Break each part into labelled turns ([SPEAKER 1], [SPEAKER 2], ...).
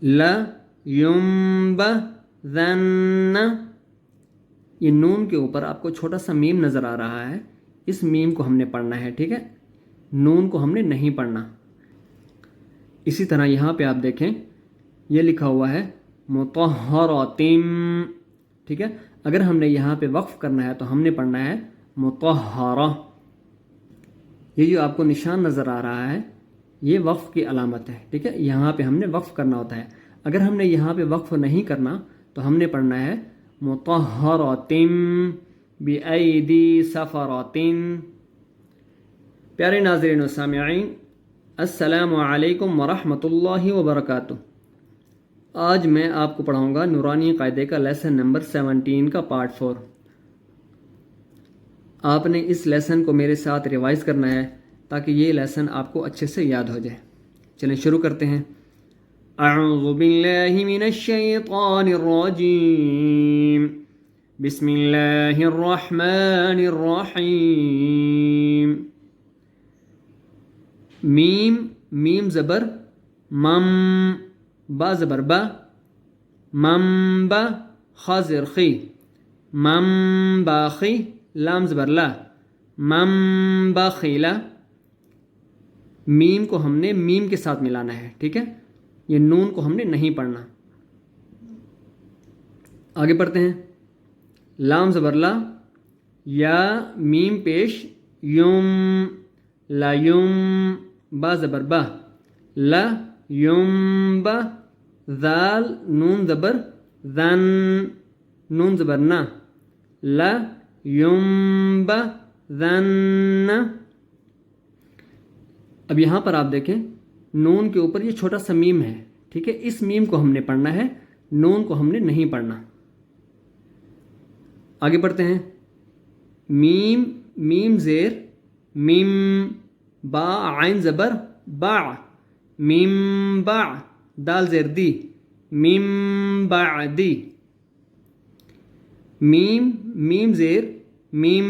[SPEAKER 1] لَيُنبَذَنَّ. یہ نون کے اوپر آپ کو چھوٹا سا میم نظر آ رہا ہے، اس میم کو ہم نے پڑھنا ہے، ٹھیک ہے، نون کو ہم نے نہیں پڑھنا. اسی طرح یہاں پہ آپ دیکھیں یہ لکھا ہوا ہے مطہراتم، ٹھیک ہے. اگر ہم نے یہاں پہ وقف کرنا ہے تو ہم نے پڑھنا ہے مطہرہ. یہ جو آپ کو نشان نظر آ رہا ہے یہ وقف کی علامت ہے، ٹھیک ہے. یہاں پہ ہم نے وقف کرنا ہوتا ہے. اگر ہم نے یہاں پہ وقف نہیں کرنا تو ہم نے پڑھنا ہے مطہراتم بِأَيْدِي سَفَرَةٍ. پیارے ناظرین و سامعین، السلام علیکم ورحمۃ اللہ وبرکاتہ. آج میں آپ کو پڑھاؤں گا نورانی قاعدے کا لیسن نمبر 17 کا پارٹ 4. آپ نے اس لیسن کو میرے ساتھ ریوائز کرنا ہے تاکہ یہ لیسن آپ کو اچھے سے یاد ہو جائے. چلیں شروع کرتے ہیں. اعوذ باللہ من الشیطان الرجیم، بسم اللہ الرحمن الرحیم. میم زبر مم، با زبر با، منبا، خا زیر خی، منباخی، لام زبر لا، منبخلا. میم کو ہم نے میم کے ساتھ ملانا ہے، ٹھیک ہے. یہ نون کو ہم نے نہیں پڑھنا. آگے پڑھتے ہیں. لام زبر لا، یا میم پیش یوم، لا یوم، با زبر با، لا یوم با. ذال نون زبر ذن، نون زبر نا، لا یوم با ذن. اب یہاں پر آپ دیکھیں نون کے اوپر یہ چھوٹا سا میم ہے، ٹھیک ہے. اس میم کو ہم نے پڑھنا ہے، نون کو ہم نے نہیں پڑھنا. آگے پڑھتے ہیں. میم زیر میم، با عین زبر با، میم با. دال زیر دی، میم بعدی. میم زیر میم،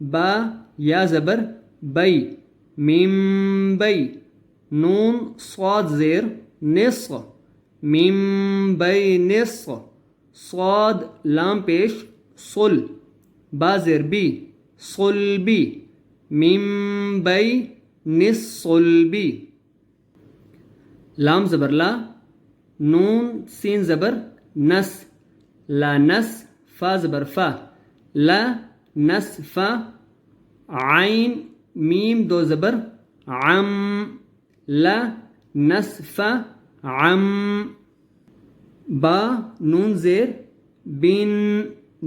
[SPEAKER 1] با یا زبر بی، میم بی. نون صاد زیر نصف، میم بی نصف. صاد لام پیش صل، با زیر بی، صل بی، میم بی نصل بی. لام زبر لا، نون سین زبر نس، لا نس. فا زبر فا، لا نس فا. عین میم دو زبر عم، لا نس فا عم. با نون زیر بن،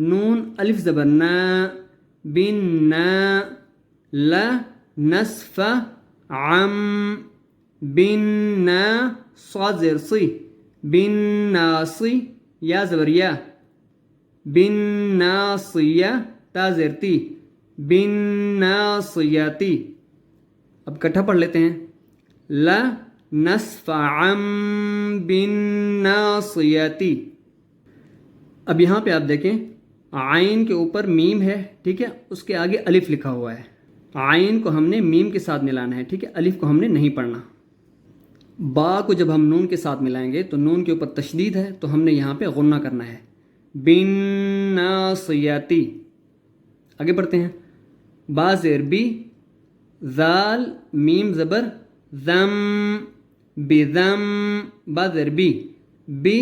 [SPEAKER 1] نون الف زبر نا، بن نا. لا نصف عم، بن نا. صاد زیر صی، بن ناصی، یا زبر یا، بن ناصیہ. تا زیر تی، بن ناصیاتی. اب کٹھا پڑھ لیتے ہیں. لا نصف عم بن ناصیاتی. اب یہاں پہ آپ دیکھیں عین کے اوپر میم ہے، ٹھیک ہے، اس کے آگے الف لکھا ہوا ہے. عین کو ہم نے میم کے ساتھ ملانا ہے، ٹھیک ہے، الف کو ہم نے نہیں پڑھنا. با کو جب ہم نون کے ساتھ ملائیں گے تو نون کے اوپر تشدید ہے تو ہم نے یہاں پہ غنہ کرنا ہے. بن ناصیاتی. آگے پڑھتے ہیں. با زیر بی، ذال میم زبر ذم، بذم، با زیر بی، بی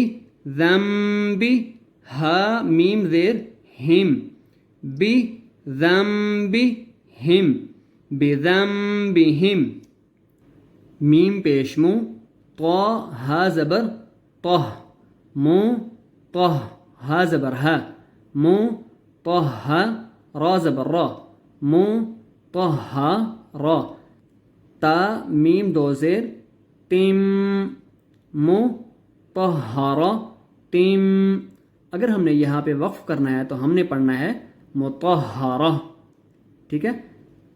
[SPEAKER 1] ذم بی. ہا میم زیر ہم، بی ذم بی ہم، بذم بہم. میم پیش مو، طا ہا زبر طہ، مو طہ. ہا زبر ہا، مو طہ. را زبر را، مو طہ را. تا میم دو زیر تم، مو طہر تم. اگر ہم نے یہاں پہ وقف کرنا ہے تو ہم نے پڑھنا ہے مطہرہ، ٹھیک ہے.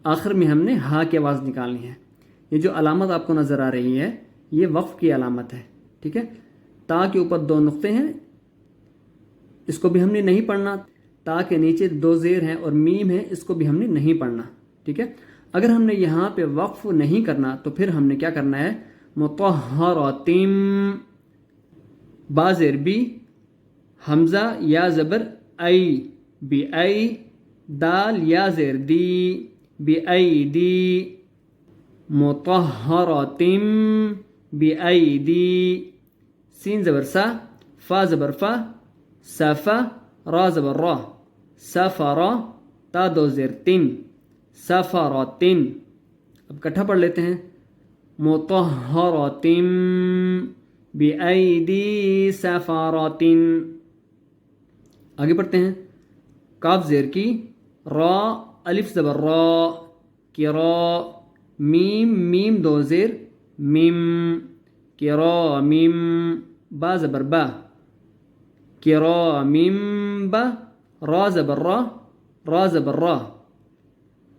[SPEAKER 1] آخر میں ہم نے ہا کی آواز نکالنی ہے. یہ جو علامت آپ کو نظر آ رہی ہے یہ وقف کی علامت ہے، ٹھیک ہے. تا کے اوپر دو نقطے ہیں، اس کو بھی ہم نے نہیں پڑھنا. تا کے نیچے دو زیر ہیں اور میم ہے، اس کو بھی ہم نے نہیں پڑھنا، ٹھیک ہے. اگر ہم نے یہاں پہ وقف نہیں کرنا تو پھر ہم نے کیا کرنا ہے مطہراتم، با زیر بی، حمزہ یا زبر ای، بی ای، دال یا زیر دی، بی ای دی، مطہرتم، بی ای دی، سین زبر سا، فا زبر فا، سفا، را زبر را، سفرا، تا دو زیر تن، سفرتن. اب کٹھا پڑھ لیتے ہیں، مطہرتم بِأَيْدِي سَفَرَةٍ. آگے پڑھتے ہیں، کاف زیر کی، را الف زبر را، کرا، میم میم دو زیر میم، کرا میم، با زبر با، کرا میم با، را زبر را، را زبر را،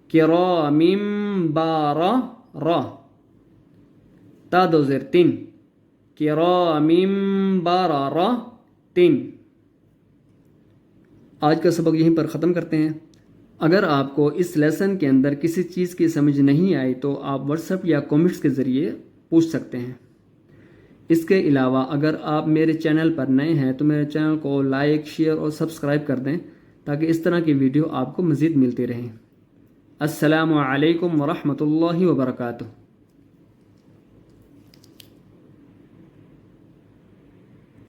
[SPEAKER 1] کرا میم بارا، را، تا دو زیر تین، کرام بررہ تن. آج کا سبق یہیں پر ختم کرتے ہیں. اگر آپ کو اس لیسن کے اندر کسی چیز کی سمجھ نہیں آئی تو آپ واٹس ایپ یا کومنٹس کے ذریعے پوچھ سکتے ہیں. اس کے علاوہ اگر آپ میرے چینل پر نئے ہیں تو میرے چینل کو لائک، شیئر اور سبسکرائب کر دیں تاکہ اس طرح کی ویڈیو آپ کو مزید ملتی رہیں. السلام علیکم ورحمۃ اللہ وبرکاتہ.